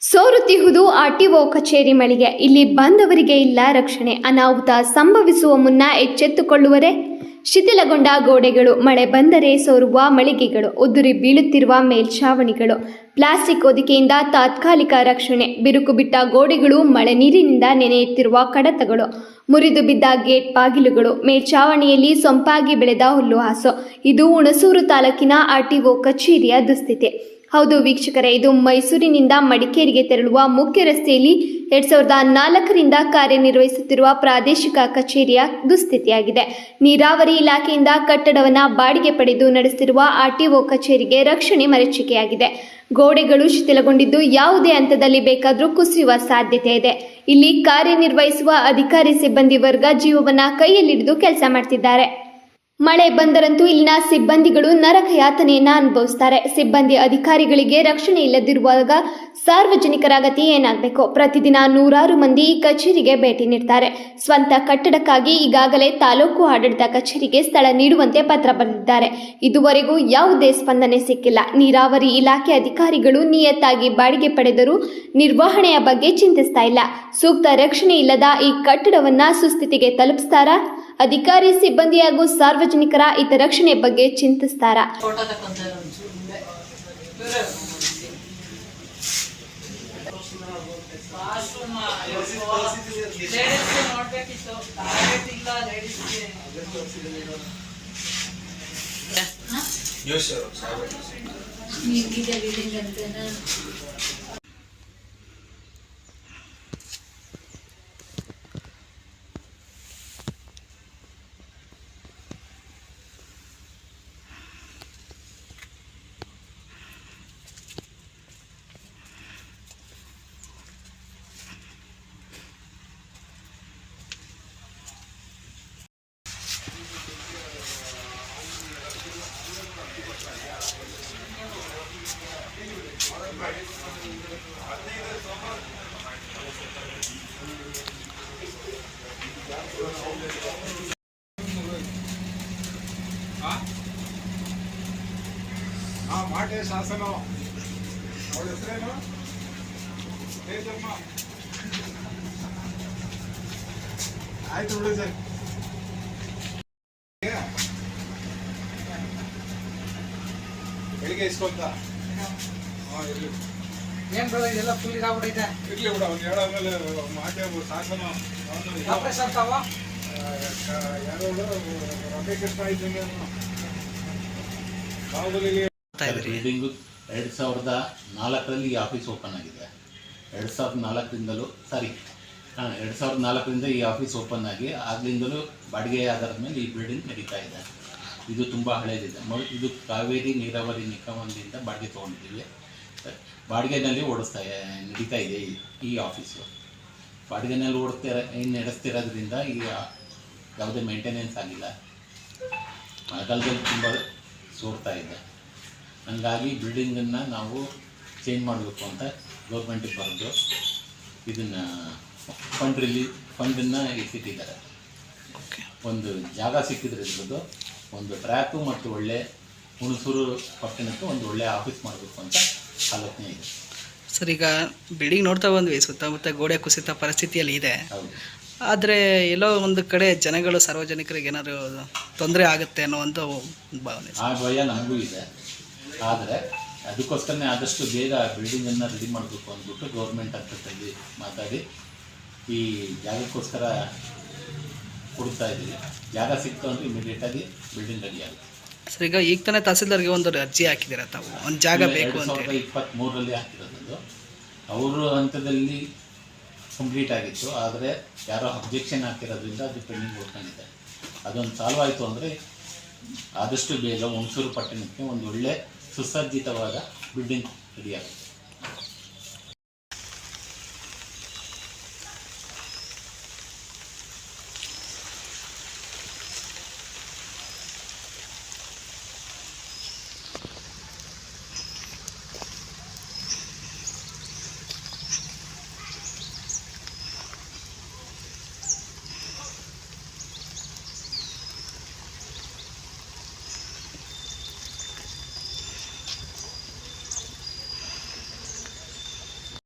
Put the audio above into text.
ಸೋರುತ್ತಿಹುದು RTO ಕಚೇರಿ ಮಳಿಗೆ. ಇಲ್ಲಿ ಬಂದವರಿಗೆ ಇಲ್ಲ ರಕ್ಷಣೆ. ಅನಾಹುತ ಸಂಭವಿಸುವ ಮುನ್ನ ಎಚ್ಚೆತ್ತುಕೊಳ್ಳುವರೆ. ಶಿಥಿಲಗೊಂಡ ಗೋಡೆಗಳು, ಮಳೆ ಬಂದರೆ ಸೋರುವ ಮಳಿಗೆಗಳು, ಉದುರಿ ಬೀಳುತ್ತಿರುವ ಮೇಲ್ಛಾವಣಿಗಳು, ಪ್ಲಾಸ್ಟಿಕ್ ಹೊದಿಕೆಯಿಂದ ತಾತ್ಕಾಲಿಕ ರಕ್ಷಣೆ, ಬಿರುಕು ಬಿಟ್ಟ ಗೋಡೆಗಳು, ಮಳೆ ನೀರಿನಿಂದ ನೆನೆಯುತ್ತಿರುವ ಕಡತಗಳು, ಮುರಿದು ಬಿದ್ದ ಗೇಟ್ ಬಾಗಿಲುಗಳು, ಮೇಲ್ಛಾವಣಿಯಲ್ಲಿ ಸೊಂಪಾಗಿ ಬೆಳೆದ ಹುಲ್ಲುಹಾಸು. ಇದು ಹುಣಸೂರು ತಾಲೂಕಿನ ಆರ್ಟಿಒ ಕಚೇರಿಯ ದುಸ್ಥಿತಿ. ಹೌದು ವೀಕ್ಷಕರೇ, ಇದು ಮೈಸೂರಿನಿಂದ ಮಡಿಕೇರಿಗೆ ತೆರಳುವ ಮುಖ್ಯ ರಸ್ತೆಯಲ್ಲಿ 2004ರಿಂದ ಕಾರ್ಯನಿರ್ವಹಿಸುತ್ತಿರುವ ಪ್ರಾದೇಶಿಕ ಕಚೇರಿಯ ದುಸ್ಥಿತಿಯಾಗಿದೆ. ನೀರಾವರಿ ಇಲಾಖೆಯಿಂದ ಕಟ್ಟಡವನ್ನು ಬಾಡಿಗೆ ಪಡೆದು ನಡೆಸುತ್ತಿರುವ ಆರ್ಟಿಒ ಕಚೇರಿಗೆ ರಕ್ಷಣೆ ಮರೀಚಿಕೆಯಾಗಿದೆ. ಗೋಡೆಗಳು ಶಿಥಿಲಗೊಂಡಿದ್ದು ಯಾವುದೇ ಹಂತದಲ್ಲಿ ಬೇಕಾದರೂ ಕುಸಿಯುವ ಸಾಧ್ಯತೆ ಇದೆ. ಇಲ್ಲಿ ಕಾರ್ಯನಿರ್ವಹಿಸುವ ಅಧಿಕಾರಿ ಸಿಬ್ಬಂದಿ ವರ್ಗ ಜೀವವನ್ನು ಕೈಯಲ್ಲಿಡಿದು ಕೆಲಸ ಮಾಡ್ತಿದ್ದಾರೆ. ಮಳೆ ಬಂದರಂತೂ ಇಲ್ಲಿನ ಸಿಬ್ಬಂದಿಗಳು ನರಕ ಯಾತನೆಯನ್ನು ಅನುಭವಿಸ್ತಾರೆ. ಸಿಬ್ಬಂದಿ ಅಧಿಕಾರಿಗಳಿಗೆ ರಕ್ಷಣೆ ಇಲ್ಲದಿರುವಾಗ ಸಾರ್ವಜನಿಕರ ಗತಿ ಏನಾಗಬೇಕು? ಪ್ರತಿದಿನ ನೂರಾರು ಮಂದಿ ಈ ಕಚೇರಿಗೆ ಭೇಟಿ ನೀಡ್ತಾರೆ. ಸ್ವಂತ ಕಟ್ಟಡಕ್ಕಾಗಿ ಈಗಾಗಲೇ ತಾಲೂಕು ಆಡಳಿತ ಕಚೇರಿಗೆ ಸ್ಥಳ ನೀಡುವಂತೆ ಪತ್ರ ಬರೆದಿದ್ದಾರೆ. ಇದುವರೆಗೂ ಯಾವುದೇ ಸ್ಪಂದನೆ ಸಿಕ್ಕಿಲ್ಲ. ನೀರಾವರಿ ಇಲಾಖೆ ಅಧಿಕಾರಿಗಳು ನಿಯತ್ತಾಗಿ ಬಾಡಿಗೆ ಪಡೆದರೂ ನಿರ್ವಹಣೆಯ ಬಗ್ಗೆ ಚಿಂತಿಸ್ತಾ ಇಲ್ಲ. ಸೂಕ್ತ ರಕ್ಷಣೆ ಇಲ್ಲದ ಈ ಕಟ್ಟಡವನ್ನು ಸುಸ್ಥಿತಿಗೆ ತಲುಪಿಸ್ತಾರಾ? ಅಧಿಕಾರಿ ಸಿಬ್ಬಂದಿ ಹಾಗೂ ಸಾರ್ವಜನಿಕರ ಹಿತರಕ್ಷಣೆ ಬಗ್ಗೆ ಚಿಂತಿಸ್ತಾರಾ? ಮಾಟೆ ಶಾಸನ ಅವಳ ಹೆಸರೇನು? ತೇಜಮ್ಮ. ಆಯ್ತು ಬಿಡಿ ಸರ್. ಬೆಳಿಗ್ಗೆ ಇಸ್ಕೊಂತ ಇರ್ಲಿ. ಏನ್ ಬೇಡ, ಇದೆಲ್ಲ ಫುಲ್ ಇದಾಗ್ಬಿಟ್ಟೈತೆ. ಇರ್ಲಿ ಬಿಡ, ಅವ್ನು ಹೇಳಾದ್ಮೇಲೆ ಮಾಟೆ ಶಾಸನ ಯಾರೋ ರಮೇಕೃಷ್ಣ ಇದ್ದೀನಿ ಬಾಹುಬಲಿಗೆ ಬಿಲ್ಡಿಂಗು 2004ರಲ್ಲಿ ಈ ಆಫೀಸ್ ಓಪನ್ ಆಗಿದೆ. 2004ರಿಂದ ಈ ಆಫೀಸ್ ಓಪನ್ ಆಗಿ ಆಗಲಿಂದಲೂ ಬಾಡಿಗೆ ಆಧಾರದ ಮೇಲೆ ಈ ಬಿಲ್ಡಿಂಗ್ ನಡೀತಾ ಇದೆ. ಇದು ತುಂಬ ಹಳೇದಿದೆ. ಇದು ಕಾವೇರಿ ನೀರಾವರಿ ನಿಗಮದಿಂದ ಬಾಡಿಗೆ ತೊಗೊಂಡಿದ್ದೀವಿ. ಬಾಡಿಗೆನಲ್ಲಿ ನಡೀತಾ ಇದೆ ಈ ಆಫೀಸು. ಬಾಡಿಗೆನಲ್ಲಿ ನಡೆಸ್ತಿರೋದ್ರಿಂದ ಈಗ ಯಾವುದೇ ಮೇಂಟೆನೆನ್ಸ್ ಆಗಿಲ್ಲ. ಮಳೆಗಾಲದಲ್ಲಿ ತುಂಬ ಸೋರ್ತಾ ಇದೆ. ಹಂಗಾಗಿ ಬಿಲ್ಡಿಂಗನ್ನು ನಾವು ಚೇಂಜ್ ಮಾಡಬೇಕು ಅಂತ ಗೌರ್ಮೆಂಟಿಗೆ ಬರೆದು ಇದನ್ನು ಫಂಡನ್ನು ಇಟ್ಟಿದ್ದಾರೆ. ಒಂದು ಜಾಗ ಸಿಕ್ಕಿದ್ರೆ ಇದ್ರದ್ದು ಒಂದು ಟ್ರ್ಯಾಕು ಮತ್ತು ಒಳ್ಳೆ ಹುಣಸೂರು ಪಟ್ಟಣಕ್ಕೆ ಒಂದು ಒಳ್ಳೆ ಆಫೀಸ್ ಮಾಡಬೇಕು ಅಂತ ಆಲೋಚನೆ ಇದೆ ಸರ್. ಈಗ ಬಿಲ್ಡಿಂಗ್ ನೋಡ್ತಾ ಬಂದ್ವಿ, ಸುತ್ತಮುತ್ತ ಗೋಡೆ ಕುಸಿತ ಪರಿಸ್ಥಿತಿಯಲ್ಲಿ ಇದೆ. ಆದರೆ ಎಲ್ಲೋ ಒಂದು ಕಡೆ ಜನಗಳು ಸಾರ್ವಜನಿಕರಿಗೆ ಏನಾದರೂ ತೊಂದರೆ ಆಗುತ್ತೆ ಅನ್ನೋ ಒಂದು ಭಾವನೆ. ಆ ಭಯ ನಮಗೂ ಇದೆ. ಆದರೆ ಅದಕ್ಕೋಸ್ಕರನೇ ಆದಷ್ಟು ಬೇಗ ಬಿಲ್ಡಿಂಗನ್ನು ರೆಡಿ ಮಾಡಬೇಕು ಅಂದ್ಬಿಟ್ಟು ಗೌರ್ಮೆಂಟ್ ಹಂತದಲ್ಲಿ ಮಾತಾಡಿ ಈ ಜಾಗಕ್ಕೋಸ್ಕರ ಹುಡುಕ್ತಾ ಇದ್ದೀವಿ. ಜಾಗ ಸಿಕ್ತು ಅಂದರೆ ಇಮಿಡಿಯೇಟಾಗಿ ಬಿಲ್ಡಿಂಗ್ ರೆಡಿ ಆಗುತ್ತೆ ಸರ್. ಈಗ ತಾನೇ ತಹಸೀಲ್ದಾರ್ಗೆ ಒಂದು ಅರ್ಜಿ ಹಾಕಿದ್ದೀರ ತಾವು, ಒಂದು ಜಾಗ ಬೇಕು ಅಂತ. 2023ರಲ್ಲಿ ಹಾಕಿರೋದು. ಅವರು ಹಂತದಲ್ಲಿ ಕಂಪ್ಲೀಟ್ ಆಗಿತ್ತು. ಆದರೆ ಯಾರೋ ಅಬ್ಜೆಕ್ಷನ್ ಹಾಕಿರೋದ್ರಿಂದ ಅದು ಪೆಂಡಿಂಗ್ ಉಳ್ಕೊಂಡಿದೆ. ಅದೊಂದು ಸಾಲ್ವ್ ಆಯಿತು ಅಂದರೆ ಆದಷ್ಟು ಬೇಗ ಹುಣಸೂರು ಪಟ್ಟಣಕ್ಕೆ ಒಂದು ಒಳ್ಳೆ ಸುಸಜ್ಜಿತವಾದ ಬಿಲ್ಡಿಂಗ್ ರೆಡಿ ಆಗುತ್ತೆ.